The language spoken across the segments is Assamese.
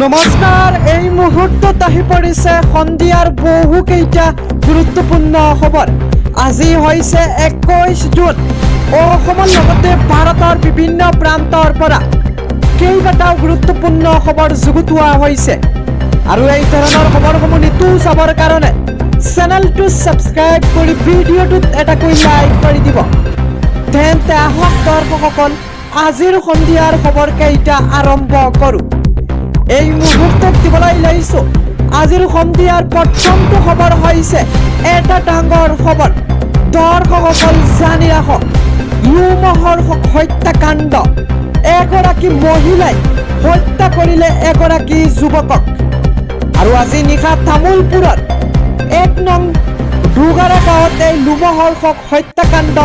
নমস্কাৰ, এই মুহূৰ্তত আহি পৰিছে সন্ধিয়াৰ বহুকেইটা গুৰুত্বপূৰ্ণ খবৰ। আজি হৈছে 21 জুন। অসমৰ লগতে ভাৰতৰ বিভিন্ন প্ৰান্তৰ পৰা কেইবাটাও গুৰুত্বপূৰ্ণ খবৰ যুগুতোৱা হৈছে। আৰু এই ধৰণৰ খবৰসমূহ নিতৌ চাবৰ কাৰণে চেনেলটো ছাবস্ক্ৰাইব কৰি ভিডিঅ'টোত এটাকৈ লাইক কৰি দিব। তেন্তে আহক দৰ্শকসকল, আজিৰ সন্ধিয়াৰ খবৰকেইটা আৰম্ভ কৰোঁ। এই মুহূৰ্তত দিবলৈ লৈছো আজিৰ সন্ধিয়াৰ প্ৰথমটো খবৰ হৈছে এটা ডাঙৰ খবৰ। দৰ্শকসকল জানি ৰাখক, ইউমহৰ হত্যাকাণ্ড। এগৰাকী মহিলাই হত্যা কৰিলে এগৰাকী যুৱকক। আৰু আজি নিশা তামোলপুৰত 1 নং দুগাৰা গাঁৱত এই লুমহৰ হত্যাকাণ্ড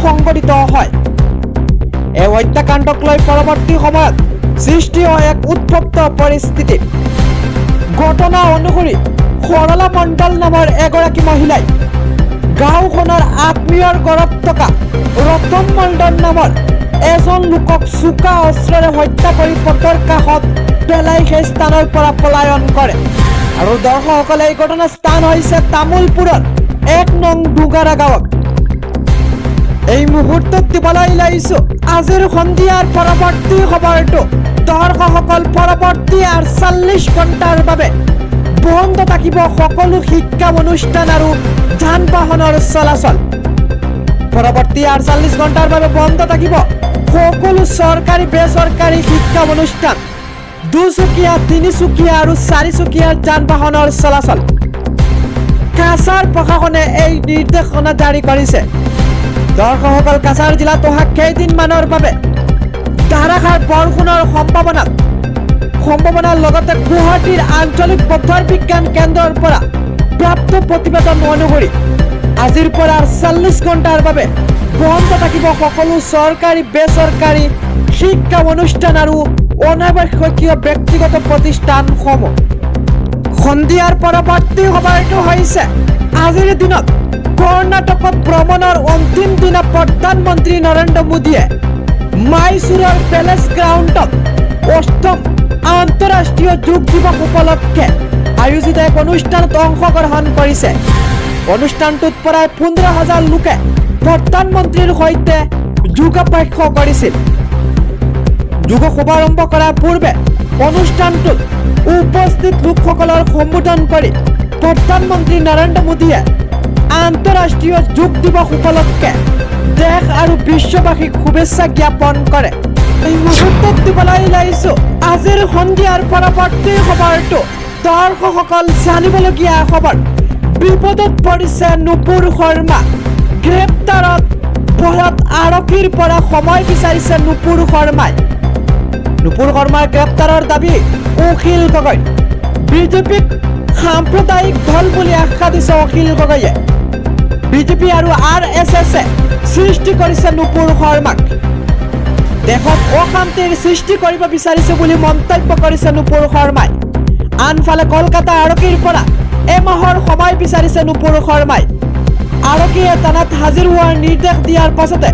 সংঘটিত হয়। এই হত্যাকাণ্ডক লৈ পৰৱৰ্তী সময়ত সৃষ্টি হয় এক উত্তপ্ত পৰিস্থিতি। ঘটনা অনুসৰি সৰলা মণ্ডল নামৰ এগৰাকী মহিলাই গাঁওখনৰ আত্মীয়ৰ ঘৰত থকা ৰতন মণ্ডল নামৰ এজন লোকক চোকা অস্ত্ৰেৰে হত্যা কৰি পথৰ কাষত পেলাই সেই স্থানৰ পৰা পলায়ন কৰে। আৰু দৰ্শকসকলে এই ঘটনাৰ স্থান হৈছে তামোলপুৰৰ 1 নং দুগাৰা গাঁৱত। এই মুহূৰ্তত দিবলৈ লৈছো আজিৰ সন্ধিয়াৰ পৰৱৰ্তী খবৰটো। দৰ্শকসকল, পৰৱৰ্তী 48 ঘণ্টাৰ বাবে বন্ধ থাকিব সকলো শিক্ষা অনুষ্ঠান আৰু যান বাহনৰ চলাচল। পৰৱৰ্তী 48 ঘণ্টাৰ বাবে বন্ধ থাকিব সকলো চৰকাৰী বেচৰকাৰী শিক্ষা অনুষ্ঠান, 2চকীয়া, 3চকীয়া আৰু 4চকীয়া যান বাহনৰ চলাচল। কাছাৰ প্ৰশাসনে এই নিৰ্দেশনা জাৰি কৰিছে। দৰ্শকসকল, কাছাৰ জিলাত অহা কেইদিনমানৰ বাবে ধাৰাসাৰ বৰষুণৰ সম্ভাৱনাৰ লগতে গুৱাহাটীৰ আঞ্চলিক বতৰ বিজ্ঞান কেন্দ্ৰৰ পৰা প্ৰাপ্ত প্ৰতিবেদন অনুসৰি আজিৰ পৰা 48 ঘণ্টাৰ বাবে বন্ধ থাকিব সকলো চৰকাৰী বেচৰকাৰী শিক্ষা অনুষ্ঠান আৰু অনাৱশ্যকীয় ব্যক্তিগত প্ৰতিষ্ঠানসমূহ। সন্ধিয়াৰ পৰৱৰ্তী খবৰটো হৈছে আজিৰ দিনত কৰ্ণাটকত ভ্ৰমণৰ অন্তিম দিনা প্ৰধানমন্ত্ৰী নৰেন্দ্ৰ মোদীয়ে মাইসুৰৰ পেলেচ গ্ৰাউণ্ডত 8ম আন্তঃৰাষ্ট্ৰীয় যোগ দিৱস উপলক্ষে আয়োজিত এক অনুষ্ঠানত অংশগ্ৰহণ কৰিছে। অনুষ্ঠানটোত প্ৰায় 15,000 লোকে প্ৰধানমন্ত্ৰীৰ সৈতে যোগাভ্যাস কৰিছিল। যোগ শুভাৰম্ভ কৰাৰ পূৰ্বে অনুষ্ঠানটোত উপস্থিত লোকসকলৰ সম্বোধন কৰি প্ৰধানমন্ত্ৰী নৰেন্দ্ৰ মোদীয়ে আন্তঃৰাষ্ট্ৰীয় যোগ দিৱস উপলক্ষে দেশ আৰু বিশ্ববাসীক শুভেচ্ছা জ্ঞাপন কৰে। এই মুহূৰ্তত দিবলৈ লৈছো আজিৰ সন্ধিয়াৰ পৰৱৰ্তী খবৰটো। দৰ্শকসকল, জানিবলগীয়া খবৰ। বিপদত পৰিছে নুপুৰ শৰ্মা। গ্ৰেপ্তাৰত ভয়ত আৰক্ষীৰ পৰা সময় বিচাৰিছে নুপুৰ শৰ্মাই। নুপুৰ শৰ্মাৰ গ্ৰেপ্তাৰৰ দাবী অখিল গগৈ। বিজেপিক সাম্প্ৰদায়িক দল বুলি আখ্যা দিছে অখিল গগৈয়ে। বিজেপি আৰু RSSে সৃষ্টি কৰিছে নুপুৰ শৰ্মাক। দেশত অশান্তিৰ সৃষ্টি কৰিব বিচাৰিছে বুলি মন্তব্য কৰিছে নুপুৰ শৰ্মাই। আনফালে কলকাতা আৰক্ষীৰ পৰা এমাহৰ সময় বিচাৰিছে নুপুৰ শৰ্মাই। আৰক্ষীয়ে থানাত হাজিৰ হোৱাৰ নিৰ্দেশ দিয়াৰ পাছতে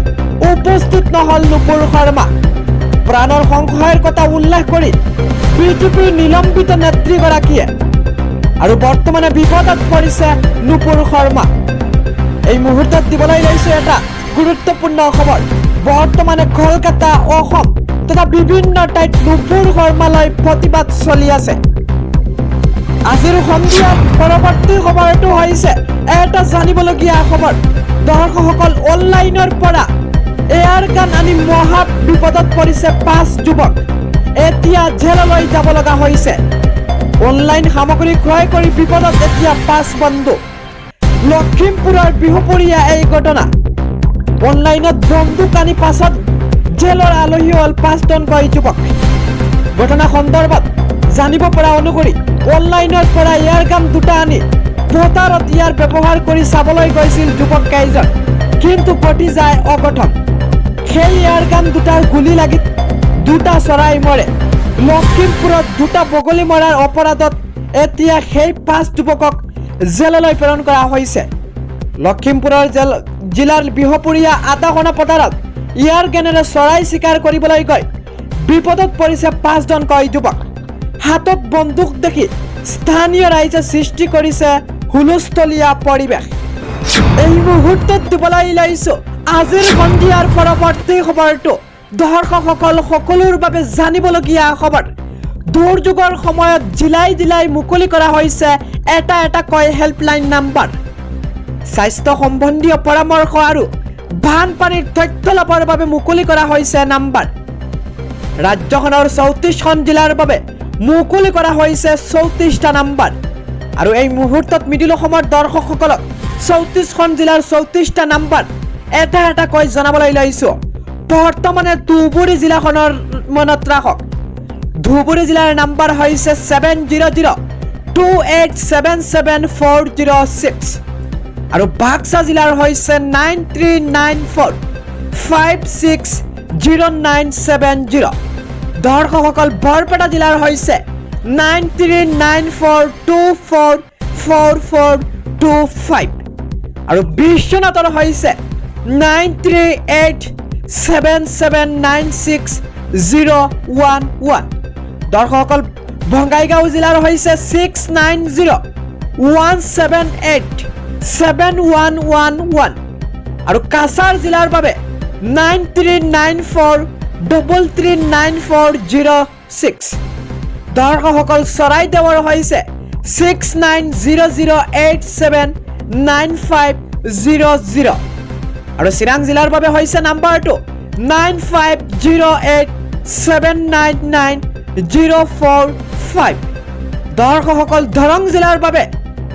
উপস্থিত নহল নুপুৰ শৰ্মা। প্ৰাণৰ সংশয়ৰ কথা উল্লেখ কৰি বিজেপিৰ নিলম্বিত নেত্ৰীগৰাকীয়ে আৰু বৰ্তমানে বিপদত পৰিছে নুপুৰ শৰ্মা। এই মুহূৰ্তত দিবলৈ লৈছো এটা গুৰুত্বপূৰ্ণ খবৰ। বৰ্তমানে কলকাতা, অসম তথা বিভিন্ন ঠাইত নুপুৰ শৰ্মালৈ প্ৰতিবাদ চলি আছে। আজিৰ সন্ধিয়াৰ পৰৱৰ্তী খবৰটো হৈছে এটা জানিবলগীয়া খবৰ। দৰ্শকসকল, অনলাইনৰ পৰা এয়াৰ গান আনি মহা বিপদত পৰিছে 5 যুৱক। এতিয়া জেললৈ যাব লগা হৈছে। অনলাইন সামগ্ৰী ক্ৰয় কৰি বিপদত এতিয়া 5 বন্ধু। লখিমপুৰৰ বিহুপুৰীয়া এই ঘটনা। অনলাইনত বন্দুক আনি পাছত জেলৰ আলহী হ'ল 5জনকৈ যুৱক। ঘটনা সন্দৰ্ভত জানিব পৰা অনুসৰি অনলাইনৰ পৰা এয়াৰ গান 2টা আনি ভোটাৰত ইয়াৰ ব্যৱহাৰ কৰি চাবলৈ গৈছিল যুৱক কেইজন, কিন্তু ঘটি যায় অঘটন। সেই এয়াৰ গান 2টাৰ গুলী লাগি 2টা চৰাই মৰে। লখিমপুৰত 2টা বগলী মৰাৰ অপৰাধত এতিয়া সেই 5 যুৱকক জেললৈ প্ৰেৰণ কৰা হৈছে। লখিমপুৰৰ জিলাৰ বিহুপুৰীয়া আদাখনা পথাৰত ইয়াৰ গানেৰে চৰাই চিকাৰ কৰিবলৈ গৈ বিপদত পৰিছে 5জনকৈ যুৱক। হাতত বন্দুক দেখি স্থানীয় ৰাইজে সৃষ্টি কৰিছে হুলস্থলীয়া পৰিৱেশ এই মুহূৰ্তত দিবলৈ লৈছোঁ আজিৰ সন্ধিয়াৰ পৰৱৰ্তী খবৰটো দৰ্শকসকল সকলোৰ বাবে জানিবলগীয়া খবৰ দুৰ্যোগৰ সময়ত জিলাই মুকলি কৰা হৈছে এটা কৈ হেল্পলাইন নাম্বাৰ স্বাস্থ্য সম্বন্ধীয় পৰামৰ্শ আৰু বানপানীৰ তথ্য লাভৰ বাবে মুকলি কৰা হৈছে নাম্বাৰ ৰাজ্যখনৰ 34খন জিলাৰ বাবে মুকলি কৰা হৈছে 34টা নাম্বাৰ আৰু এই মুহূৰ্তত মিডিল অসমৰ দৰ্শকসকলক 34খন জিলাৰ 34টা নাম্বাৰ এটা কৈ জনাবলৈ লৈছোঁ বৰ্তমানে ধুবুৰী জিলাখনৰ মনত ৰাখক ধুবুৰী জিলাৰ নাম্বাৰ হৈছে 70028774406 আৰু বাক্সা জিলাৰ হৈছে 9394560970 দৰ্শকসকল বৰপেটা জিলাৰ হৈছে 9394244425 আৰু বিশ্বনাথৰ হৈছে 9387796011 দৰ্শকসকল বঙাইগাঁও জিলাৰ হৈছে 6901787111 আৰু কাছাৰ জিলাৰ বাবে 9394339406 দৰ্শকসকল চৰাইদেউৰ হৈছে 6900879500 আৰু চিৰাং জিলাৰ বাবে হৈছে নাম্বাৰটো 9508799045 দৰ্শকসকল দৰং জিলাৰ বাবে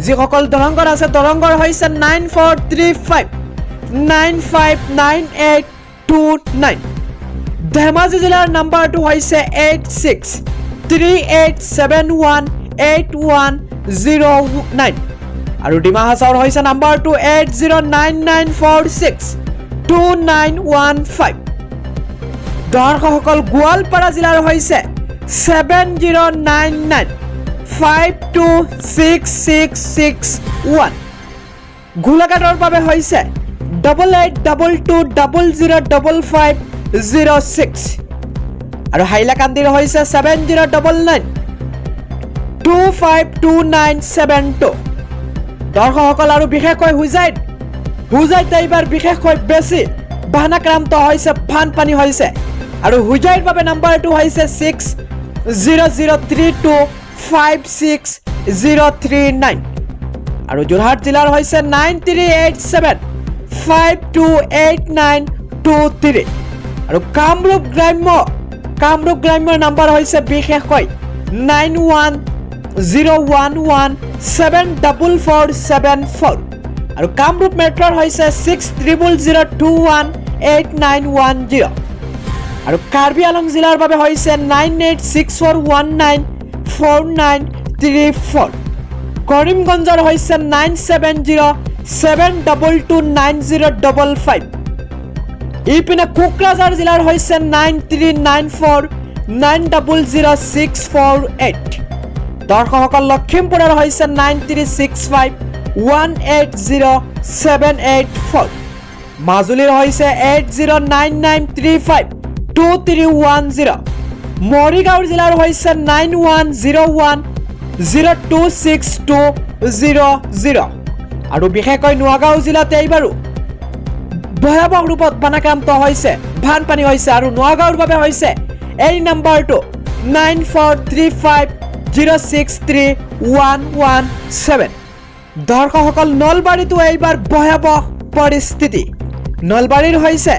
যিসকল দৰংগৰ আছে দৰংগৰ হৈছে 9435959829 ধেমাজি জিলাৰ নাম্বাৰটো হৈছে 8638718109 আৰু ডিমা হাছাওৰ হৈছে নাম্বাৰটো 8099462915 দৰ্শকসকল গোৱালপাৰা জিলাৰ হৈছে 7099526661 গোলাঘাটৰ বাবে হৈছে 8822005506 আৰু হাইলাকান্দিৰ হৈছে 7099252972 দৰ্শকসকল আৰু বিশেষকৈ হুজাইত এইবাৰ বিশেষকৈ বেছি বানাক্ৰান্ত হৈছে বানপানী হৈছে আৰু হুজাইৰ বাবে নাম্বাৰটো হৈছে 6003256039 আৰু যোৰহাট জিলাৰ হৈছে 9387528923 আৰু কামৰূপ গ্ৰাম্যৰ নাম্বাৰ হৈছে বিশেষকৈ 9101174474 আৰু কামৰূপ মেট্ৰৰ হৈছে 6000218910 আৰু কাৰ্বি আলং জিলাৰ বাবে হৈছে 9864194934 কৰিমগঞ্জৰ হৈছে 9707229055 ইপিনে কোকৰাঝাৰ জিলাৰ হৈছে 9394900648 দৰ্শকসকল লখিমপুৰৰ হৈছে 9365180784 মাজুলীৰ হৈছে 8099352310 মৰিগাঁও জিলাৰ হৈছে 9101026200 আৰু বিশেষকৈ নোয়াগাঁও জিলাতে এইবাৰো ভয়াবহ ৰূপত বানাক্ৰান্ত হৈছে বানপানী হৈছে আৰু নোয়াগাঁওৰ বাবে হৈছে এই নাম্বাৰটো 9435063117 দৰ্শকসকল নলবাৰীতো এইবাৰ ভয়াবহ পৰিস্থিতি নলবাৰীৰ হৈছে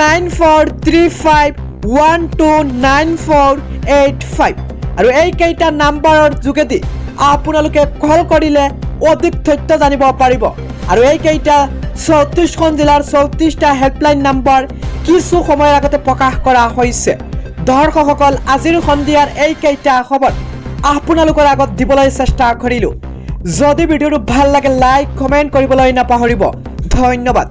9435129485 আৰু এই কেইটা নাম্বাৰৰ যোগেদি আপোনালোকে কল কৰিলে অধিক তথ্য জানিব পাৰিব আৰু এই কেইটা 34খন জিলাৰ 34টা হেল্পলাইন নাম্বাৰ কিছু সময়ৰ আগতে প্ৰকাশ কৰা হৈছে দৰ্শকসকল আজিৰ সন্ধিয়াৰ এই কেইটা খবৰ আপোনালোকৰ আগত দিবলৈ চেষ্টা কৰিলোঁ যদি ভিডিঅ'টো ভাল লাগে লাইক কমেণ্ট কৰিবলৈ নাপাহৰিব ধন্যবাদ।